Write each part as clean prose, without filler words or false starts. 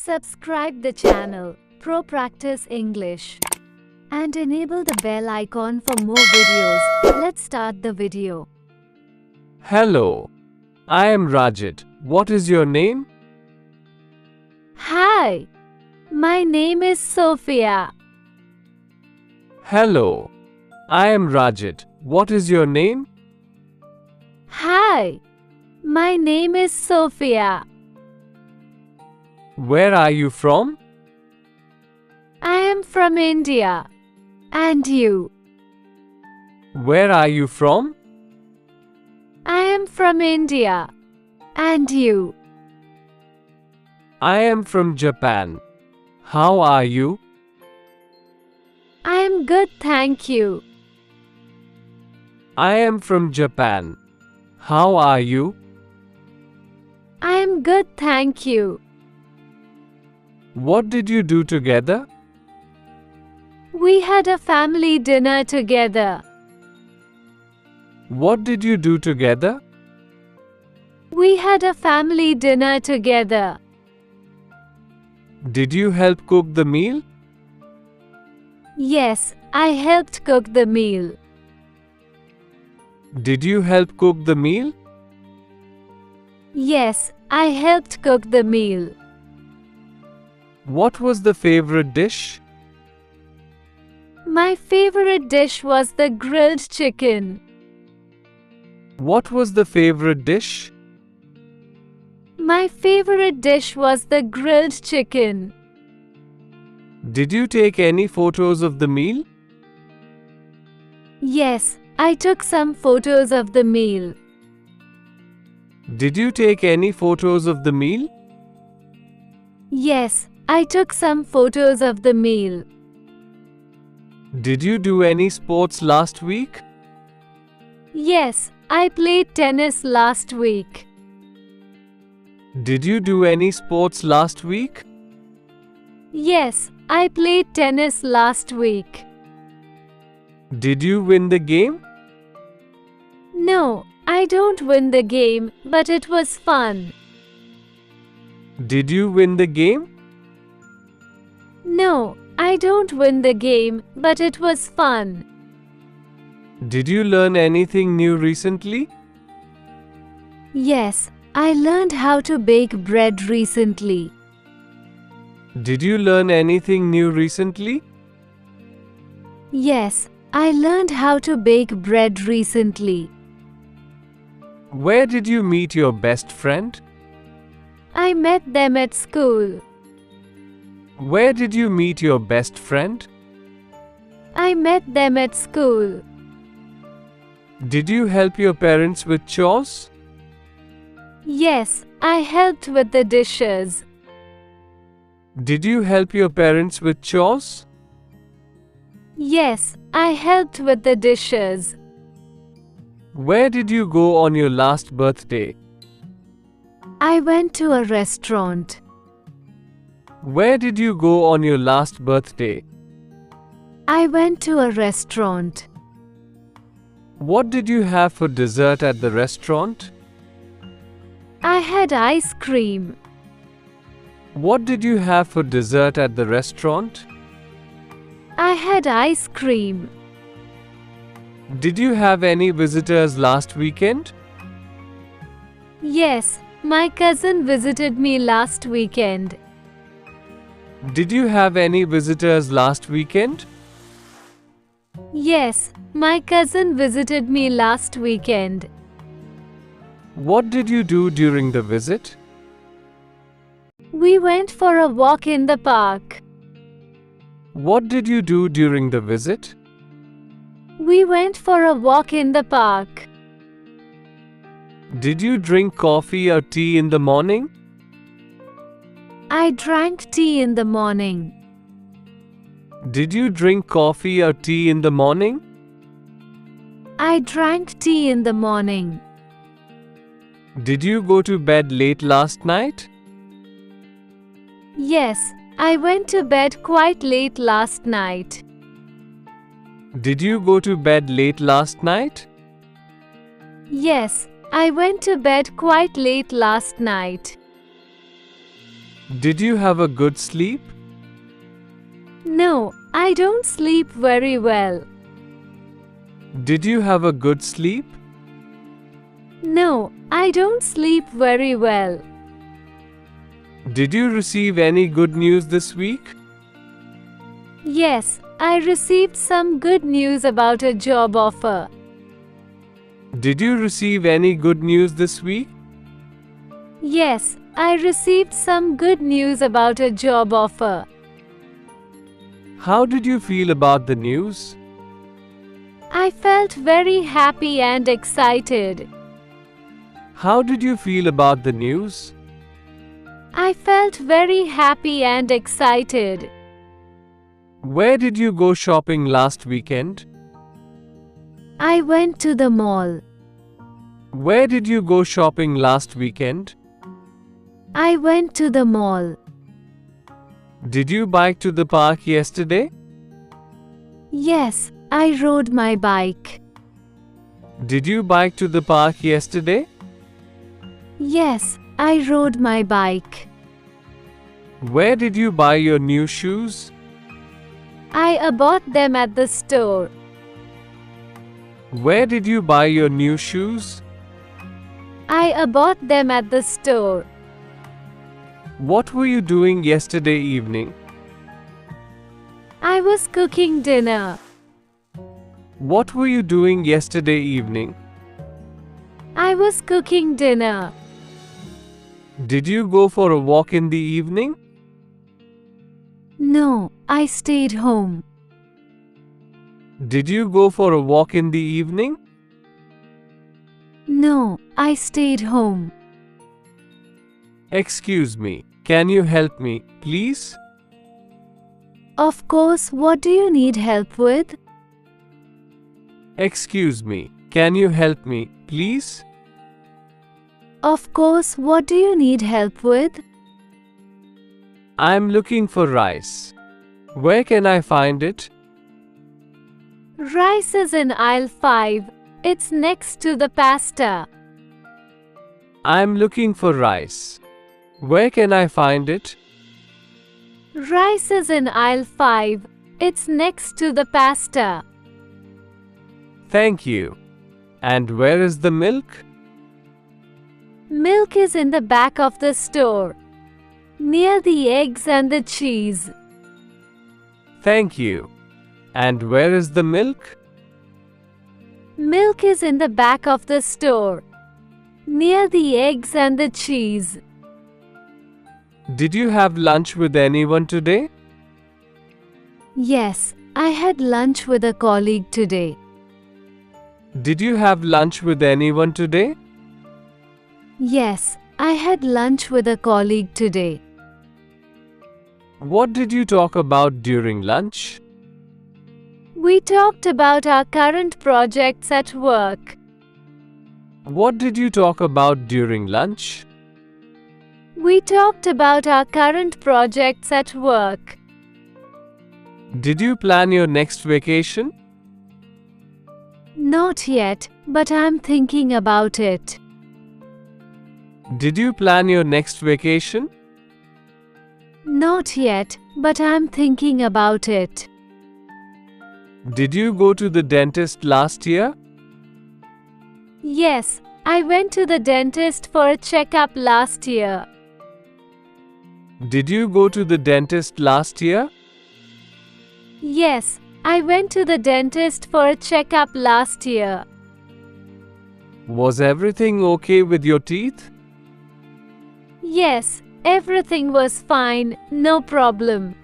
Subscribe the channel Propractice English and enable the bell icon for more videos. Let's start the video. Hello, I am Rajat. What is your name? Hi, my name is Sophia. Hello, I am Rajat. What is your name? Hi, my name is Sophia. Where are you from? I am from India. And you? Where are you from? I am from India. And you? I am from Japan. How are you? I am good, thank you. I am from Japan. How are you? I am good, thank you. What did you do together? We had a family dinner together. What did you do together? We had a family dinner together. Did you help cook the meal? Yes, I helped cook the meal. Did you help cook the meal? Yes, I helped cook the meal. What was the favorite dish? My favorite dish was the grilled chicken. What was the favorite dish? My favorite dish was the grilled chicken. Did you take any photos of the meal? Yes, I took some photos of the meal. Did you take any photos of the meal? Yes, I took some photos of the meal. Did you do any sports last week? Yes, I played tennis last week. Did you do any sports last week? Yes, I played tennis last week. Did you win the game? No, I don't win the game, but it was fun. Did you win the game? No, I don't win the game, but it was fun. Did you learn anything new recently? Yes, I learned how to bake bread recently. Did you learn anything new recently? Yes, I learned how to bake bread recently. Where did you meet your best friend? I met them at school. Where did you meet your best friend? I met them at school. Did you help your parents with chores? Yes, I helped with the dishes. Did you help your parents with chores? Yes, I helped with the dishes. Where did you go on your last birthday? I went to a restaurant. Where did you go on your last birthday? I went to a restaurant. What did you have for dessert at the restaurant? I had ice cream. What did you have for dessert at the restaurant? I had ice cream. Did you have any visitors last weekend? Yes, my cousin visited me last weekend. Did you have any visitors last weekend? Yes, my cousin visited me last weekend. What did you do during the visit? We went for a walk in the park. What did you do during the visit? We went for a walk in the park. Did you drink coffee or tea in the morning? I drank tea in the morning. Did you drink coffee or tea in the morning? I drank tea in the morning. Did you go to bed late last night? Yes, I went to bed quite late last night. Did you go to bed late last night? Yes, I went to bed quite late last night. Did you have a good sleep? No, I don't sleep very well. Did you have a good sleep? No, I don't sleep very well. Did you receive any good news this week? Yes, I received some good news about a job offer. Did you receive any good news this week? Yes, I received some good news about a job offer. How did you feel about the news? I felt very happy and excited. How did you feel about the news? I felt very happy and excited. Where did you go shopping last weekend? I went to the mall. Where did you go shopping last weekend? I went to the mall. Did you bike to the park yesterday? Yes, I rode my bike. Did you bike to the park yesterday? Yes, I rode my bike. Where did you buy your new shoes? I bought them at the store. Where did you buy your new shoes? I bought them at the store. What were you doing yesterday evening? I was cooking dinner. What were you doing yesterday evening? I was cooking dinner. Did you go for a walk in the evening? No, I stayed home. Did you go for a walk in the evening? No, I stayed home. Excuse me, can you help me, please? Of course, what do you need help with? Excuse me, can you help me, please? Of course, what do you need help with? I'm looking for rice. Where can I find it? Rice is in aisle 5. It's next to the pasta. I'm looking for rice. Where can I find it? Rice is in aisle 5. It's next to the pasta. Thank you. And where is the milk? Milk is in the back of the store, near the eggs and the cheese. Thank you. And where is the milk? Milk is in the back of the store, near the eggs and the cheese. Did you have lunch with anyone today? Yes, I had lunch with a colleague today. Did you have lunch with anyone today? Yes, I had lunch with a colleague today. What did you talk about during lunch? We talked about our current projects at work. What did you talk about during lunch? We talked about our current projects at work. Did you plan your next vacation? Not yet, but I'm thinking about it. Did you plan your next vacation? Not yet, but I'm thinking about it. Did you go to the dentist last year? Yes, I went to the dentist for a checkup last year. Did you go to the dentist last year? Yes, I went to the dentist for a checkup last year. Was everything okay with your teeth? Yes, everything was fine, no problem.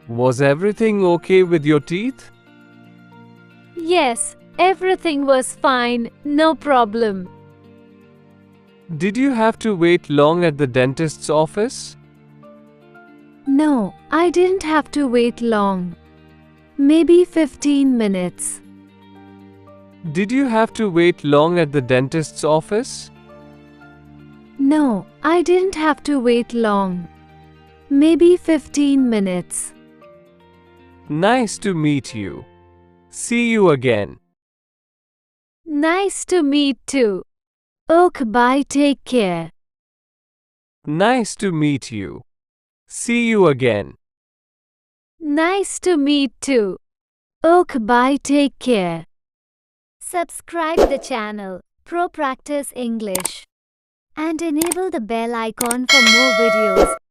Was everything okay with your teeth? Yes, everything was fine, no problem. Did you have to wait long at the dentist's office? No, I didn't have to wait long. Maybe 15 minutes. Did you have to wait long at the dentist's office? No, I didn't have to wait long. Maybe 15 minutes. Nice to meet you. See you again. Nice to meet too. Okay, bye, take care. Nice to meet you. See you again. Nice to meet too. Okay, bye, take care. Subscribe the channel, Propractice English, and enable the bell icon for more videos.